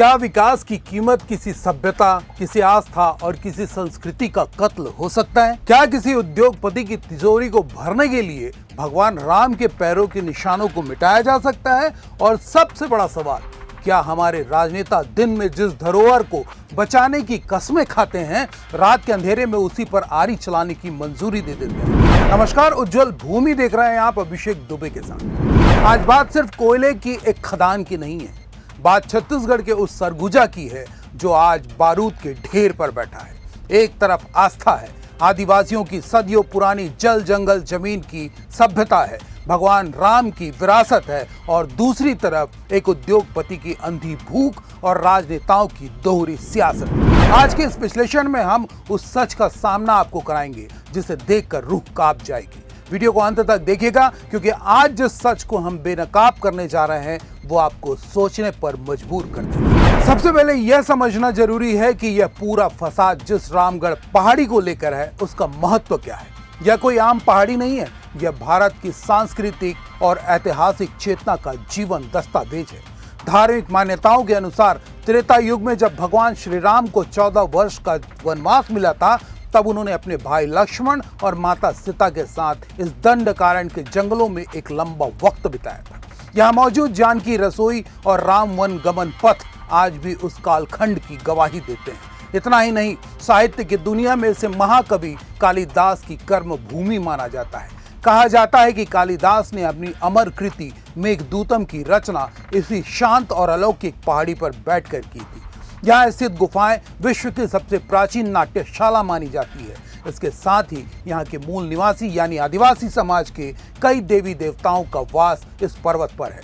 क्या विकास की कीमत किसी सभ्यता, किसी आस्था और किसी संस्कृति का कत्ल हो सकता है? क्या किसी उद्योगपति की तिजोरी को भरने के लिए भगवान राम के पैरों के निशानों को मिटाया जा सकता है? और सबसे बड़ा सवाल, क्या हमारे राजनेता दिन में जिस धरोहर को बचाने की कस्में खाते हैं, रात के अंधेरे में उसी पर आरी चलाने की मंजूरी दे देते हैं? नमस्कार, उज्जवल भूमि देख रहे हैं आप अभिषेक दुबे के साथ। आज बात सिर्फ कोयले की एक खदान की नहीं है, बात छत्तीसगढ़ के उस सरगुजा की है जो आज बारूद के ढेर पर बैठा है। एक तरफ आस्था है, आदिवासियों की सदियों पुरानी जल जंगल जमीन की सभ्यता है, भगवान राम की विरासत है, और दूसरी तरफ एक उद्योगपति की अंधी भूख और राजनेताओं की दोहरी सियासत। आज के इस विश्लेषण में हम उस सच का सामना आपको कराएंगे जिसे देखकर रूह कांप जाएगी। वीडियो को अंत तक देखिएगा, क्योंकि आज जिस सच को हम बेनकाब करने जा रहे हैं वो आपको सोचने पर मजबूर कर देगा। सबसे पहले यह समझना जरूरी है कि यह पूरा फसाद जिस रामगढ़ पहाड़ी को लेकर है उसका महत्व क्या है। यह कोई आम पहाड़ी नहीं है, यह भारत की सांस्कृतिक और ऐतिहासिक चेतना का जीवन दस्तावेज है। धार्मिक मान्यताओं के अनुसार त्रेता युग में जब भगवान श्री राम को 14 वर्ष का वनवास मिला था, तब उन्होंने अपने भाई लक्ष्मण और माता सीता के साथ इस दंडकारण्य के जंगलों में एक लंबा वक्त बिताया था। यहाँ मौजूद जानकी रसोई और राम वन गमन पथ आज भी उस कालखंड की गवाही देते हैं। इतना ही नहीं, साहित्य की दुनिया में इसे महाकवि कालिदास की कर्म भूमि माना जाता है। कहा जाता है कि कालिदास ने अपनी अमर कृति मेघदूतम की रचना इसी शांत और अलौकिक पहाड़ी पर बैठकर की थी। यहाँ स्थित गुफाएं विश्व की सबसे प्राचीन नाट्यशाला मानी जाती है। इसके साथ ही यहाँ के मूल निवासी यानी आदिवासी समाज के कई देवी देवताओं का वास इस पर्वत पर है।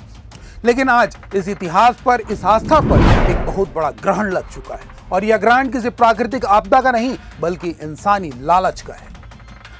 लेकिन आज इस इतिहास पर, इस आस्था पर एक बहुत बड़ा ग्रहण लग चुका है, और यह ग्रहण किसी प्राकृतिक आपदा का नहीं बल्कि इंसानी लालच का है।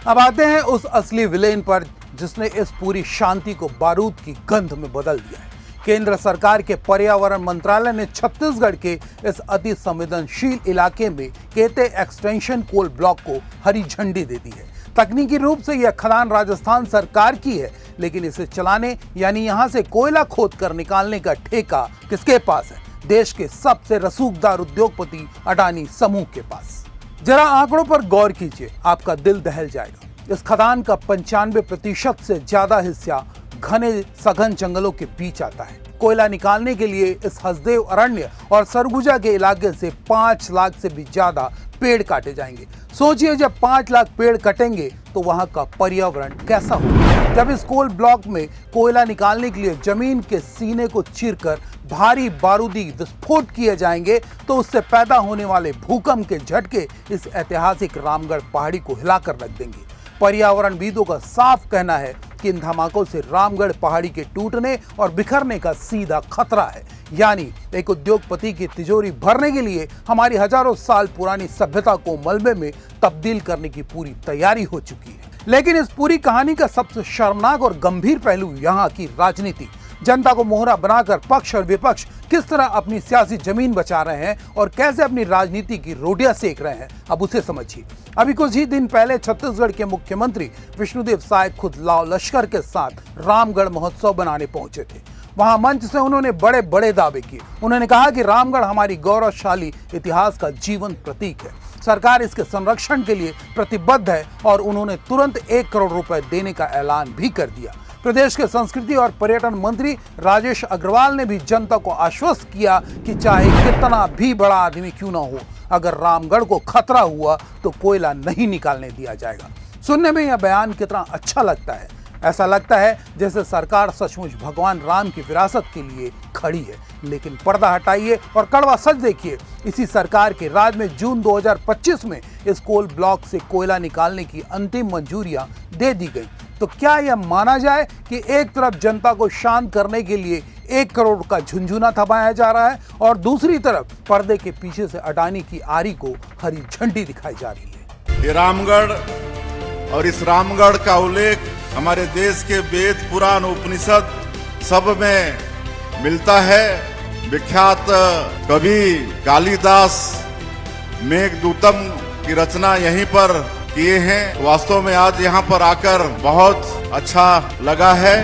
अब आते हैं उस असली विलेन पर जिसने इस पूरी शांति को बारूद की गंध में बदल दिया है। केंद्र सरकार के पर्यावरण मंत्रालय ने छत्तीसगढ़ के इस अति संवेदनशील इलाके में केते एक्सटेंशन कोल ब्लॉक को हरी झंडी दे दी है। तकनीकी रूप से यह खदान राजस्थान सरकार की है, लेकिन इसे चलाने यानी यहां से कोयला खोद कर निकालने का ठेका किसके पास है? देश के सबसे रसूखदार उद्योगपति अडानी समूह के पास। जरा आंकड़ों पर गौर कीजिए, आपका दिल दहल जाएगा। इस खदान का 95% से ज्यादा हिस्सा घने सघन जंगलों के बीच आता है। कोयला निकालने के लिए इस हसदेव अरण्य और सरगुजा के इलाके से 5 लाख से भी ज्यादा पेड़ काटे जाएंगे। सोचिए, जब 5 लाख पेड़ कटेंगे तो वहां का पर्यावरण कैसा होगा? जब इस कोल ब्लॉक में कोयला निकालने के लिए जमीन के सीने को चीरकर भारी बारूदी विस्फोट किए जाएंगे तो उससे पैदा होने वाले भूकंप के झटके इस ऐतिहासिक रामगढ़ पहाड़ी को हिलाकर रख देंगे। पर्यावरणविदों का साफ कहना है कि इन धमाकों से रामगढ़ पहाड़ी के टूटने और बिखरने का सीधा खतरा है। यानी एक उद्योगपति की तिजोरी भरने के लिए हमारी हजारों साल पुरानी सभ्यता को मलबे में तब्दील करने की पूरी तैयारी हो चुकी है। लेकिन इस पूरी कहानी का सबसे शर्मनाक और गंभीर पहलू यहाँ की राजनीति। जनता को मोहरा बनाकर पक्ष और विपक्ष किस तरह अपनी सियासी जमीन बचा रहे हैं और कैसे अपनी राजनीति की रोटियां सेक रहे हैं, अब उसे समझिए। अभी कुछ ही दिन पहले छत्तीसगढ़ के मुख्यमंत्री विष्णुदेव साय खुद लाव लश्कर के साथ रामगढ़ महोत्सव बनाने पहुंचे थे। वहां मंच से उन्होंने बड़े बड़े दावे किए। उन्होंने कहा कि रामगढ़ हमारी गौरवशाली इतिहास का जीवंत प्रतीक है, सरकार इसके संरक्षण के लिए प्रतिबद्ध है, और उन्होंने तुरंत 1 करोड़ रुपए देने का ऐलान भी कर दिया। प्रदेश के संस्कृति और पर्यटन मंत्री राजेश अग्रवाल ने भी जनता को आश्वस्त किया कि चाहे कितना भी बड़ा आदमी क्यों ना हो, अगर रामगढ़ को खतरा हुआ तो कोयला नहीं निकालने दिया जाएगा। सुनने में यह बयान कितना अच्छा लगता है। ऐसा लगता है जैसे सरकार सचमुच भगवान राम की विरासत के लिए खड़ी है। लेकिन पर्दा हटाइए और कड़वा सच देखिए, इसी सरकार के राज में जून 2025 में इस कोल ब्लॉक से कोयला निकालने की अंतिम मंजूरियां दे दी गई। तो क्या यह माना जाए कि एक तरफ जनता को शांत करने के लिए 1 करोड़ का झुंझुना थमाया जा रहा है और दूसरी तरफ पर्दे के पीछे से अडानी की आरी को हरी झंडी दिखाई जा रही है? ये रामगढ़ और इस रामगढ़ का उल्लेख हमारे देश के वेद, पुराण, उपनिषद सब में मिलता है। विख्यात कवि कालिदास मेघदूतम की रचना यहीं पर किए हैं। वास्तव में आज यहाँ पर आकर बहुत अच्छा लगा है।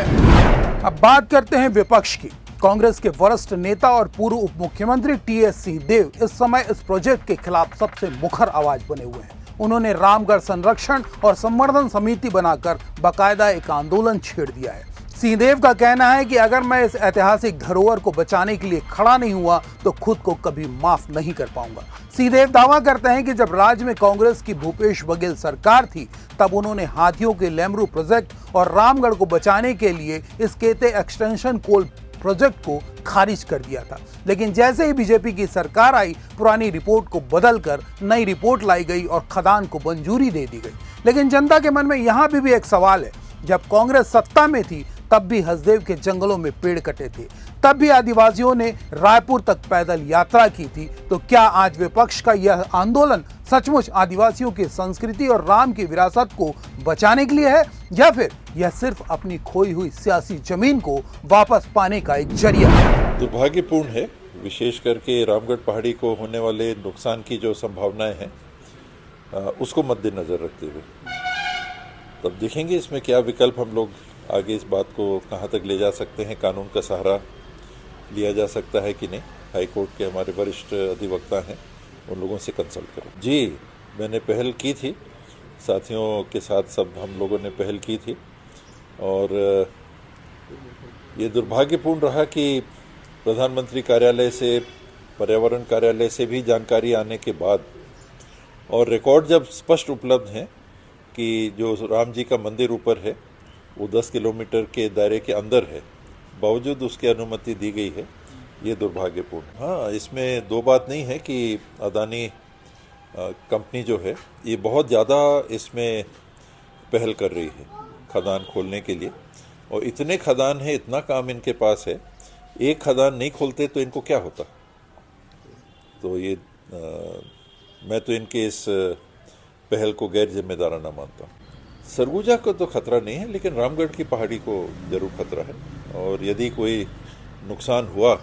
अब बात करते हैं विपक्ष की। कांग्रेस के वरिष्ठ नेता और पूर्व उप मुख्यमंत्री टीएस सिंहदेव इस समय इस प्रोजेक्ट के खिलाफ सबसे मुखर आवाज बने हुए हैं। उन्होंने रामगढ़ संरक्षण और संवर्धन समिति बनाकर बाकायदा एक आंदोलन छेड़ दिया है। सिंहदेव का कहना है कि अगर मैं इस ऐतिहासिक धरोहर को बचाने के लिए खड़ा नहीं हुआ तो खुद को कभी माफ नहीं कर पाऊंगा। सिंहदेव दावा करते हैं कि जब राज्य में कांग्रेस की भूपेश बघेल सरकार थी तब उन्होंने हाथियों के लेमरू प्रोजेक्ट और रामगढ़ को बचाने के लिए इस केते एक्सटेंशन कोल प्रोजेक्ट को खारिज कर दिया था। लेकिन जैसे ही बीजेपी की सरकार आई, पुरानी रिपोर्ट को बदलकर नई रिपोर्ट लाई गई और खदान को मंजूरी दे दी गई। लेकिन जनता के मन में यहाँ भी एक सवाल है, जब कांग्रेस सत्ता में थी तब भी हसदेव के जंगलों में पेड़ कटे थे, तब भी आदिवासियों ने रायपुर तक पैदल यात्रा की थी, तो क्या आज विपक्ष का यह आंदोलन सचमुच आदिवासियों की संस्कृति और राम की विरासत को बचाने के लिए है, या फिर यह सिर्फ अपनी खोई हुई सियासी जमीन को वापस पाने का एक जरिया है? दुर्भाग्यपूर्ण है, विशेष करके रामगढ़ पहाड़ी को होने वाले नुकसान की जो संभावनाएं हैं उसको मद्देनजर रखते हुए तब देखेंगे इसमें क्या विकल्प हम लोग आगे इस बात को कहाँ तक ले जा सकते हैं, कानून का सहारा लिया जा सकता है कि नहीं। हाई कोर्ट के हमारे वरिष्ठ अधिवक्ता हैं, उन लोगों से कंसल्ट करें। जी, मैंने पहल की थी, साथियों के साथ सब हम लोगों ने पहल की थी और ये दुर्भाग्यपूर्ण रहा कि प्रधानमंत्री कार्यालय से, पर्यावरण कार्यालय से भी जानकारी आने के बाद और रिकॉर्ड जब स्पष्ट उपलब्ध हैं कि जो राम जी का मंदिर ऊपर है वो 10 किलोमीटर के दायरे के अंदर है, बावजूद उसकी अनुमति दी गई है, ये दुर्भाग्यपूर्ण। हाँ, इसमें दो बात नहीं है कि अदानी कंपनी जो है ये बहुत ज़्यादा इसमें पहल कर रही है खदान खोलने के लिए, और इतने खदान है, इतना काम इनके पास है, एक खदान नहीं खोलते तो इनको क्या होता। तो ये मैं तो इनके इस पहल को गैर जिम्मेदाराना मानता हूँ। सरगुजा को तो खतरा नहीं है, लेकिन रामगढ़ की पहाड़ी को जरूर खतरा है, और यदि कोई नुकसान हुआ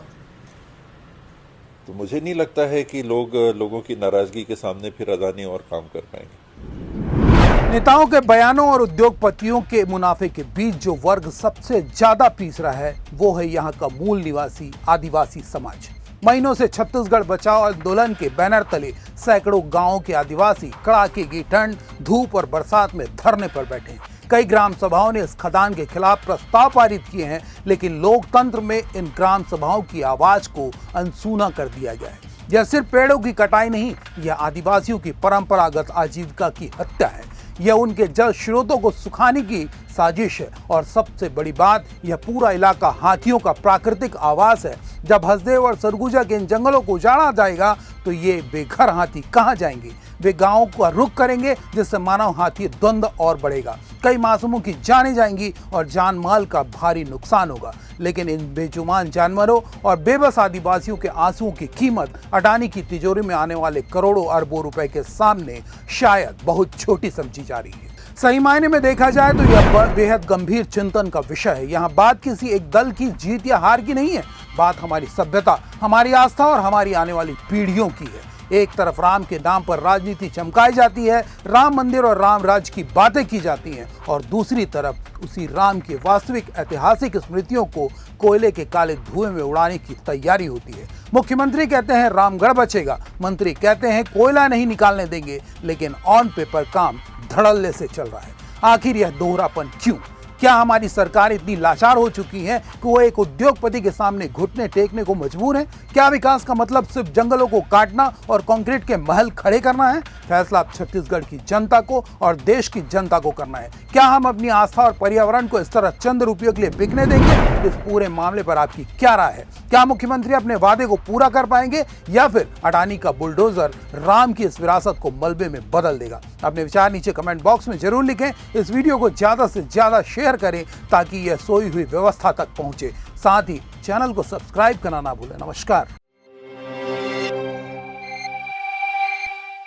तो मुझे नहीं लगता है कि लोगों की नाराजगी के सामने फिर अदानी और काम कर पाएंगे। नेताओं के बयानों और उद्योगपतियों के मुनाफे के बीच जो वर्ग सबसे ज्यादा पीस रहा है वो है यहाँ का मूल निवासी आदिवासी समाज। महीनों से छत्तीसगढ़ बचाओ आंदोलन के बैनर तले सैकड़ों गांवों के आदिवासी कड़ाके की ठंड, धूप और बरसात में धरने पर बैठे हैं। कई ग्राम सभाओं ने इस खदान के खिलाफ प्रस्ताव पारित किए हैं, लेकिन लोकतंत्र में इन ग्राम सभाओं की आवाज को अनसुना कर दिया गया है। यह सिर्फ पेड़ों की कटाई नहीं, यह आदिवासियों की परंपरागत आजीविका की हत्या है। यह उनके जल स्रोतों को सुखाने की साजिश है, और सबसे बड़ी बात, यह पूरा इलाका हाथियों का प्राकृतिक आवास है। जब हसदेव और सरगुजा के इन जंगलों को उजाड़ा जाएगा तो ये बेघर हाथी कहां जाएंगे? वे गांवों का रुख करेंगे, जिससे मानव हाथी द्वंद्व और बढ़ेगा। कई मासूमों की जानें जाएंगी और जान माल का भारी नुकसान होगा। लेकिन इन बेजुबान जानवरों और बेबस आदिवासियों के आंसुओं की कीमत अडानी की तिजोरी में आने वाले करोड़ों अरबों रुपए के सामने शायद बहुत छोटी समझी जा रही है। सही मायने में देखा जाए तो यह बेहद गंभीर चिंतन का विषय है। यहाँ बात किसी एक दल की जीत या हार की नहीं है, बात हमारी सभ्यता, हमारी आस्था और हमारी आने वाली पीढ़ियों की है। एक तरफ राम के नाम पर राजनीति चमकाई जाती है, राम मंदिर और राम राज्य की बातें की जाती हैं, और दूसरी तरफ उसी राम की वास्तविक ऐतिहासिक स्मृतियों को कोयले के काले धुएं में उड़ाने की तैयारी होती है। मुख्यमंत्री कहते हैं रामगढ़ बचेगा, मंत्री कहते हैं कोयला नहीं निकालने देंगे, लेकिन ऑन पेपर काम धड़ल्ले से चल रहा है। आखिर यह दोहरापन क्यों? क्या हमारी सरकार इतनी लाचार हो चुकी है कि वो एक उद्योगपति के सामने घुटने टेकने को मजबूर है? क्या विकास का मतलब सिर्फ जंगलों को काटना और कंक्रीट के महल खड़े करना है? फैसला अब छत्तीसगढ़ की जनता को और देश की जनता को करना है। क्या हम अपनी आस्था और पर्यावरण को इस तरह चंद रुपयों के लिए बिकने देंगे? इस पूरे मामले पर आपकी क्या राय है? क्या मुख्यमंत्री अपने वादे को पूरा कर पाएंगे, या फिर अडानी का बुलडोजर राम की इस विरासत को मलबे में बदल देगा? अपने विचार नीचे कमेंट बॉक्स में जरूर लिखें। इस वीडियो को ज्यादा से ज्यादा शेयर करें ताकि यह सोई हुई व्यवस्था तक पहुंचे। साथ ही चैनल को सब्सक्राइब करना ना भूलें। नमस्कार।